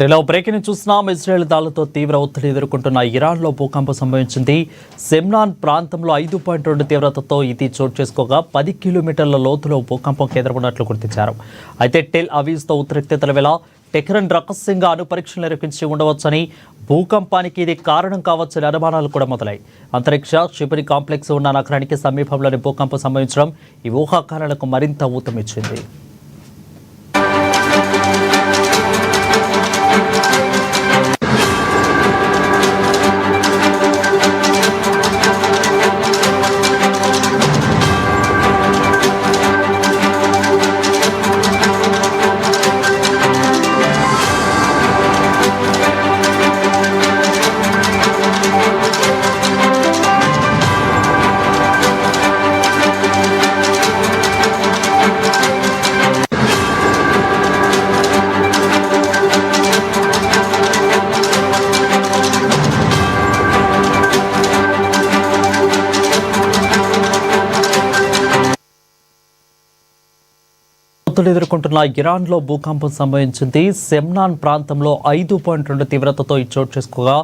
ఇలా బ్రేకింగ్ చూస్తున్నాం. ఇజ్రాయెల్ దాడులతో తీవ్ర ఒత్తిడి ఎదుర్కొంటున్న ఇరాన్లో భూకంపం సంభవించింది. సెమ్నాన్ ప్రాంతంలో 5.2 తీవ్రతతో ఇది చోటు చేసుకోగా 10 కిలోమీటర్ల లోతులో భూకంపం కేంద్రమున్నట్లు గుర్తించారు. అయితే టెల్ అవీవ్తో ఉద్రిక్తతల వేళ టెహ్రాన్ రహస్యంగా అణుపరీక్షలు నిర్వహించి ఉండవచ్చని, భూకంపానికి ఇది కారణం కావచ్చని అనుమానాలు కూడా మొదలై అంతరిక్ష క్షిపణి కాంప్లెక్స్ ఉన్న నగరానికి సమీపంలోని భూకంపం సంభవించడం ఈ ఊహాగానాలకు మరింత ఊతమిచ్చింది. ఎదుర్కొంటున్న ఇరాన్లో భూకంపం సంభవించింది. సెమ్నాన్ ప్రాంతంలో 5.2 తీవ్రతతో చోటు చేసుకోగా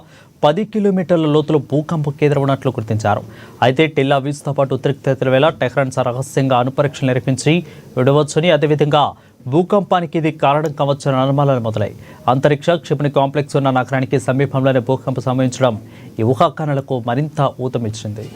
10 కిలోమీటర్ల లోతులో భూకంపం కేంద్రం ఉన్నట్లు గుర్తించారు. అయితే టెల్ అవీవ్తో పాటు ఉద్రిక్తతల వేళ టెహ్రాన్ రహస్యంగా అణుపరీక్షలు నిర్వహించి విడవచ్చని, అదేవిధంగా భూకంపానికి ఇది కారణం కావచ్చని అనుమానాలు మొదలై అంతరిక్ష క్షిపణి కాంప్లెక్స్ ఉన్న నగరానికి సమీపంలోనే భూకంపం సంభవించడం ఈ ఊహాగానాలకు మరింత ఊతమిచ్చింది.